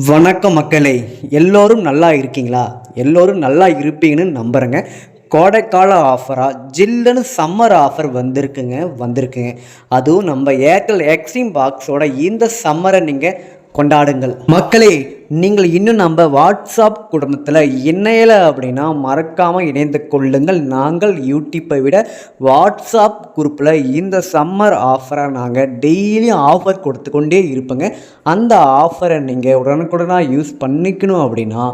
வணக்கம் மக்களே, எல்லோரும் நல்லா இருக்கீங்களா? எல்லோரும் நல்லா இருப்பீங்கன்னு நம்புகிறேங்க. கோடைக்கால ஆஃபராக ஜில்லுன்னு சம்மர் ஆஃபர் வந்திருக்குங்க. அதுவும் நம்ம ஏர்டெல் எக்ஸ்ட்ரீம் பாக்ஸோட இந்த சம்மரை நீங்கள் கொண்டாடுங்கள் மக்களே. நீங்கள் இன்னும் நம்ம வாட்ஸ்அப் குடும்பத்தில் இணையலை அப்படின்னா மறக்காமல் இணைந்து கொள்ளுங்கள். நாங்கள் யூடியூப்பை விட வாட்ஸ்அப் குரூப்பில் இந்த சம்மர் ஆஃபரை நாங்கள் டெய்லியும் ஆஃபர் கொடுத்து கொண்டே இருப்போங்க. அந்த ஆஃபரை நீங்கள் உடனுக்குடனாக யூஸ் பண்ணிக்கணும் அப்படின்னா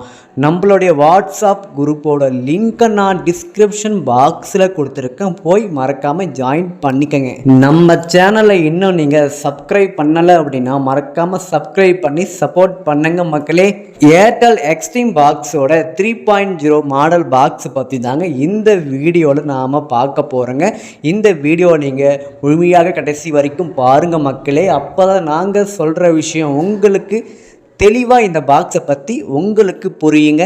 நம்மளுடைய வாட்ஸ்அப் குரூப்போட லிங்க்கை நான் டிஸ்கிரிப்ஷன் பாக்ஸில் கொடுத்துருக்கேன், போய் மறக்காமல் ஜாயின் பண்ணிக்கங்க. நம்ம சேனலை இன்னும் நீங்கள் சப்ஸ்கிரைப் பண்ணலை அப்படின்னா மறக்காமல் சப்ஸ்கிரைப் பண்ணி சப்போர்ட் பண்ணுங்க மக்களே. ஏர்டெல் எக்ஸ்ட்ரீம் பாக்ஸோட 3.0 மாடல் பாக்ஸ் பற்றி தாங்க இந்த வீடியோவில் நாம் பார்க்க போகிறோங்க. இந்த வீடியோ நீங்கள் முழுமையாக கடைசி வரைக்கும் பாருங்கள் மக்களே. அப்போ தான் நாங்கள் சொல்கிற விஷயம் உங்களுக்கு தெளிவாக இந்த பாக்ஸை பற்றி உங்களுக்கு புரியுங்க.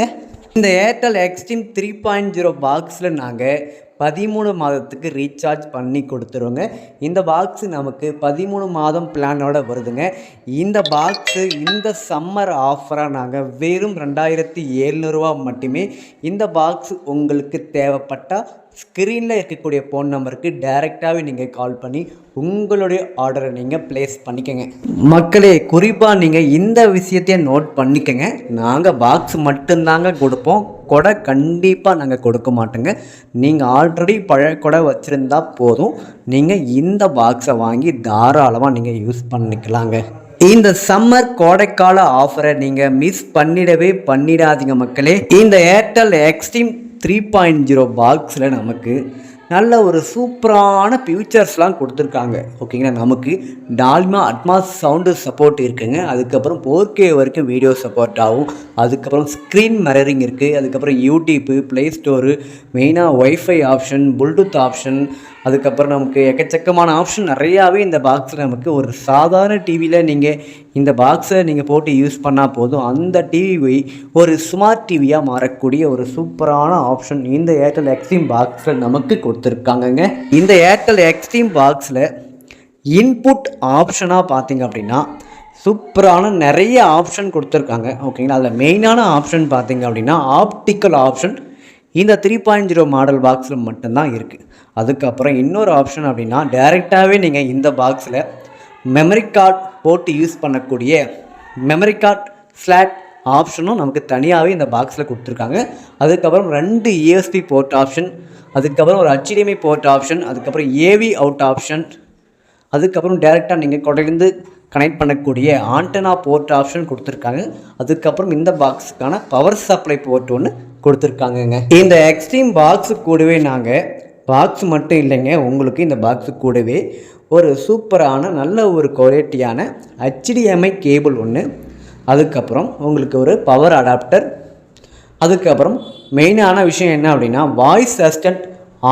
இந்த ஏர்டெல் எக்ஸ்ட்ரீம் 3.0 பாக்ஸில் நாங்கள் 13 மாதத்துக்கு ரீசார்ஜ் பண்ணி கொடுத்துருவோங்க. இந்த பாக்ஸு நமக்கு 13 மாதம் பிளானோட வருதுங்க. இந்த பாக்ஸு இந்த சம்மர் ஆஃபராக நாங்கள் வெறும் 2700 மட்டுமே. இந்த பாக்ஸ் உங்களுக்கு தேவைப்பட்டால் ஸ்க்ரீனில் இருக்கக்கூடிய ஃபோன் நம்பருக்கு டைரெக்டாகவே நீங்கள் கால் பண்ணி உங்களுடைய ஆர்டரை நீங்கள் ப்ளேஸ் பண்ணிக்கோங்க மக்களே. குறிப்பாக நீங்கள் இந்த விஷயத்தையே நோட் பண்ணிக்கோங்க. நாங்கள் பாக்ஸ் மட்டும்தாங்க கொடுப்போம், கொடை கண்டிப்பாக நாங்கள் கொடுக்க மாட்டோங்க. நீங்கள் ஆல்ரெடி பழைய கொடை வச்சுருந்தா போதும், நீங்கள் இந்த பாக்ஸை வாங்கி தாராளமாக நீங்கள் யூஸ் பண்ணிக்கலாங்க. இந்த சம்மர் கோடைக்கால ஆஃபரை நீங்கள் மிஸ் பண்ணிடாதீங்க மக்களே. இந்த ஏர்டெல் எக்ஸ்ட்ரீம் 3.0 பாக்ஸில் நமக்கு நல்ல ஒரு சூப்பரான ஃபியூச்சர்ஸ்லாம் கொடுத்துருக்காங்க ஓகேங்களா. நமக்கு டால்மா அட்மாஸ் சவுண்டு சப்போர்ட் இருக்குங்க. அதுக்கப்புறம் 4K வரைக்கும் வீடியோ சப்போர்ட் ஆகும். அதுக்கப்புறம் ஸ்க்ரீன் மிரரிங் இருக்குது. அதுக்கப்புறம் யூடியூப்பு, ப்ளே ஸ்டோரு, மெயினாக ஒய்ஃபை ஆப்ஷன், ப்ளூடூத் ஆப்ஷன், அதுக்கப்புறம் நமக்கு எக்கச்சக்கமான ஆப்ஷன் நிறையாவே இந்த பாக்ஸில் நமக்கு ஒரு சாதாரண டிவியில் நீங்கள் இந்த பாக்ஸை நீங்கள் போட்டு யூஸ் பண்ணால் போதும், அந்த டிவி ஒரு ஸ்மார்ட் டிவியாக மாறக்கூடிய ஒரு சூப்பரான ஆப்ஷன் இந்த ஏர்டெல் எக்ஸ்ட்ரீம் பாக்ஸில் நமக்கு கொடுத்துருக்காங்கங்க. இந்த ஏர்டெல் எக்ஸ்ட்ரீம் பாக்ஸில் இன்புட் ஆப்ஷனாக பார்த்தீங்க அப்படின்னா சூப்பரான நிறைய ஆப்ஷன் கொடுத்துருக்காங்க ஓகேங்களா. அதில் மெயினான ஆப்ஷன் பார்த்தீங்க அப்படின்னா ஆப்டிக்கல் ஆப்ஷன் இந்த 3.0 மாடல் பாக்ஸில் மட்டும்தான் இருக்குது. அதுக்கப்புறம் இன்னொரு ஆப்ஷன் அப்படின்னா டைரெக்டாகவே நீங்கள் இந்த பாக்ஸில் மெமரி கார்டு போட்டு யூஸ் பண்ணக்கூடிய மெமரி கார்டு ஸ்லாட் ஆப்ஷனும் நமக்கு தனியாகவே இந்த பாக்ஸில் கொடுத்துருக்காங்க. அதுக்கப்புறம் 2 USB போர்ட் ஆப்ஷன், அதுக்கப்புறம் ஒரு HDMI போர்ட் ஆப்ஷன், அதுக்கப்புறம் AV அவுட் ஆப்ஷன், அதுக்கப்புறம் டைரெக்டாக நீங்கள் கொடையிலேருந்து கனெக்ட் பண்ணக்கூடிய ஆண்டனா போர்ட் ஆப்ஷன் கொடுத்துருக்காங்க. அதுக்கப்புறம் இந்த பாக்ஸுக்கான பவர் சப்ளை போர்ட் ஒன்று கொடுத்துருக்காங்கங்க. இந்த எக்ஸ்ட்ரீம் பாக்ஸு கூடவே நாங்கள் பாக்ஸ் மட்டும் இல்லைங்க, உங்களுக்கு இந்த பாக்ஸு கூடவே ஒரு சூப்பரான நல்ல ஒரு குவாலிட்டியான HDMI கேபிள் ஒன்று, அதுக்கப்புறம் உங்களுக்கு ஒரு பவர் அடாப்டர், அதுக்கப்புறம் மெயினான விஷயம் என்ன அப்படின்னா voice assistant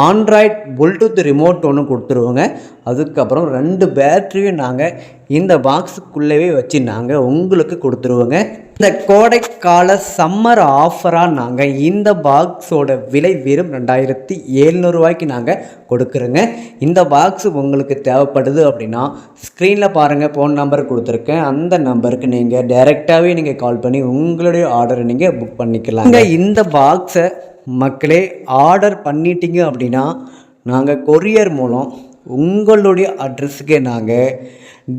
Android Bluetooth remote ஒன்று கொடுத்துருவோங்க. அதுக்கப்புறம் 2 பேட்டரியும் நாங்கள் இந்த பாக்ஸுக்குள்ளவே வச்சு நாங்கள் உங்களுக்கு கொடுத்துருவோங்க. இந்த கோடைக்கால சம்மர் ஆஃபராக நாங்கள் இந்த பாக்ஸோட விலை வெறும் 2700 நாங்கள் கொடுக்குறோங்க. இந்த பாக்ஸு உங்களுக்கு தேவைப்படுது அப்படின்னா ஸ்க்ரீனில் பாருங்கள், ஃபோன் நம்பர் கொடுத்துருக்கேன், அந்த நம்பருக்கு நீங்கள் டைரெக்டாகவே நீங்கள் கால் பண்ணி உங்களுடைய ஆர்டரை நீங்கள் புக் பண்ணிக்கலாம். இந்த பாக்ஸை மக்களே ஆர்டர் பண்ணிட்டீங்க அப்படின்னா நாங்கள் கொரியர் மூலம் உங்களுடைய அட்ரஸுக்கே நாங்கள்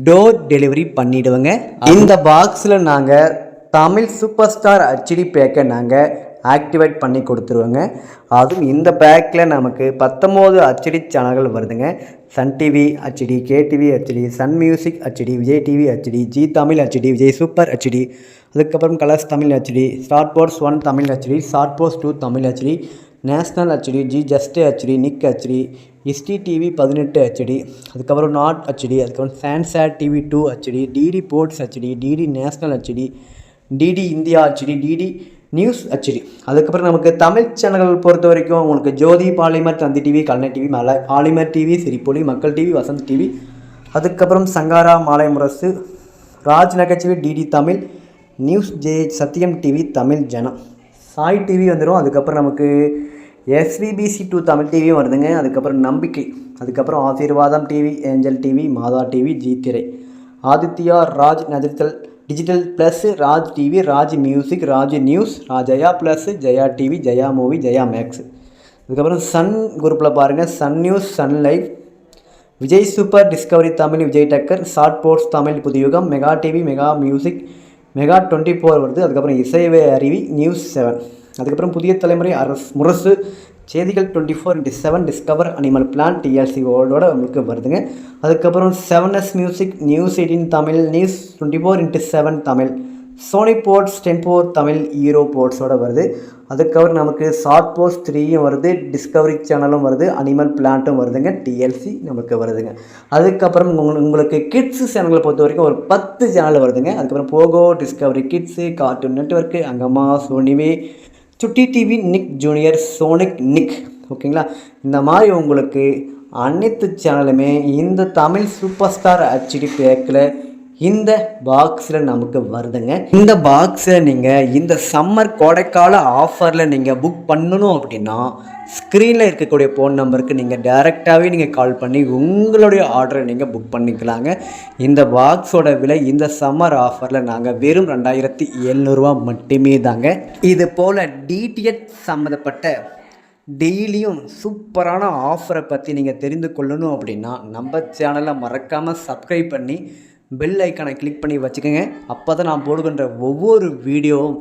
டோர் டெலிவரி பண்ணிவிடுவோங்க. இந்த பாக்ஸில் நாங்கள் தமிழ் சூப்பர் ஸ்டார் HD பேக்கை நாங்கள் ஆக்டிவேட் பண்ணி கொடுத்துருவோங்க. அதுவும் இந்த பேக்கில் நமக்கு 19 HD சேனல்கள் வருதுங்க. Sun TV HD, KTV HD, Sun music HD, Vijay TV HD, Zee Tamil HD, Vijay super HD, அதுக்கப்புறம் Colors Tamil HD, Star Sports 1 Tamil HD, Star Sports 2 Tamil HD, national HD, ஜி ஜஸ்ட் HD, Nick HD, history TV 18 HD, அதுக்கப்புறம் நாட் HD, அதுக்கப்புறம் சான்சாட் TV 2 HD, DD sports HD, DD national HD, DD India HD, DD news HD. அதுக்கப்புறம் நமக்கு தமிழ் சேனல்கள் பொறுத்த வரைக்கும் உங்களுக்கு ஜோதி, பாலிமர், தந்தி டிவி, கல்னை டிவி, பாலிமர் டிவி, சிரிப்பொலி, மக்கள் டிவி, வசந்த் டிவி, அதுக்கப்புறம் சங்காரா, மாலை முரசு, ராஜ் நகைச்சுவை, டிடி தமிழ், நியூஸ் சத்தியம் டிவி, தமிழ் ஜனம், சாய் டிவி வந்துடும். அதுக்கப்புறம் நமக்கு SVBC 2 தமிழ் டிவியும் வருதுங்க. அதுக்கப்புறம் நம்பிக்கை, அதுக்கப்புறம் Aasirvatham TV, angel TV, Matha TV, Zee Thirai, Adithya, Raj நதிர்த்தல், digital plus Raj TV, Raj music, Raj news, Jaya plus, Jaya TV, Jaya movie, Jaya max. அதுக்கப்புறம் சன் குரூப்பில் பாருங்கள், Sun news, Sun live, Vijay super, Discovery Tamil, Vijay Takkar, ஷார்ட் போர்ட்ஸ் Tamil, Puthuyugam, Mega TV, Mega music, Mega 24 வருது. அதுக்கப்புறம் இசைவே அருவி, நியூஸ் 7. அதுக்கப்புறம் புதிய தலைமுறை, முரசு, செய்திகள் 24/7, டிஸ்கவர், அனிமல் பிளான், டிஎல்சி வேர்ல்டோட உங்களுக்கு வருதுங்க. அதுக்கப்புறம் 7S music, news 18 Tamil, news 24/7 Tamil, Sony sports 10 Tamil, hero போர்ட்ஸோட வருது. அதுக்கப்புறம் நமக்கு ஷார்ட் போஸ்ட் 3யும் வருது, டிஸ்கவரி சேனலும் வருது, அனிமல் பிளான்ட்டும் வருதுங்க, டிஎல்சி நமக்கு வருதுங்க. அதுக்கப்புறம் உங்களுக்கு கிட்ஸு சேனல்களை பொறுத்த வரைக்கும் ஒரு 10 சேனல் வருதுங்க. அதுக்கப்புறம் Pogo, Discovery kids, cartoon network, அங்கம்மா, சோனிவே, Chutti TV, Nick junior, Sonic Nick, ஓகேங்களா. இந்த மாதிரி உங்களுக்கு அனைத்து சேனலுமே இந்த தமிழ் சூப்பர் ஸ்டார் ஹெச்டி பேக்கில் இந்த பாக்ஸில் நமக்கு வருதுங்க. இந்த பாக்ஸை நீங்கள் இந்த சம்மர் கோடைக்கால ஆஃபரில் நீங்கள் புக் பண்ணணும் அப்படின்னா ஸ்க்ரீனில் இருக்கக்கூடிய ஃபோன் நம்பருக்கு நீங்கள் டைரெக்டாகவே நீங்கள் கால் பண்ணி உங்களுடைய ஆர்டரை நீங்கள் புக் பண்ணிக்கலாங்க. இந்த பாக்ஸோட விலை இந்த சம்மர் ஆஃபரில் நாங்கள் வெறும் 2700 மட்டுமே தாங்க. இது போல் டிடிஎச் சம்மந்தப்பட்ட டெய்லியும் சூப்பரான ஆஃபரை பற்றி நீங்கள் தெரிந்து கொள்ளணும் அப்படின்னா நம்ம சேனலை மறக்காமல் சப்ஸ்கிரைப் பண்ணி பெல் ஐக்கானை கிளிக் பண்ணி வச்சுக்கோங்க. அப்போ தான் நான் போடுகின்ற ஒவ்வொரு வீடியோவும்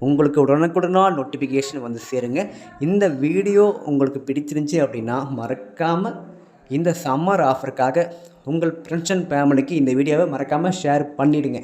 உங்களுக்கு உடனுக்குடனாக நோட்டிஃபிகேஷன் வந்து சேருங்க. இந்த வீடியோ உங்களுக்கு பிடிச்சிருந்துச்சி அப்படின்னா மறக்காமல் இந்த சம்மர் ஆஃபருக்காக உங்கள் ஃப்ரெண்ட்ஸ் அண்ட் ஃபேமிலிக்கு இந்த வீடியோவை மறக்காமல் ஷேர் பண்ணிவிடுங்க.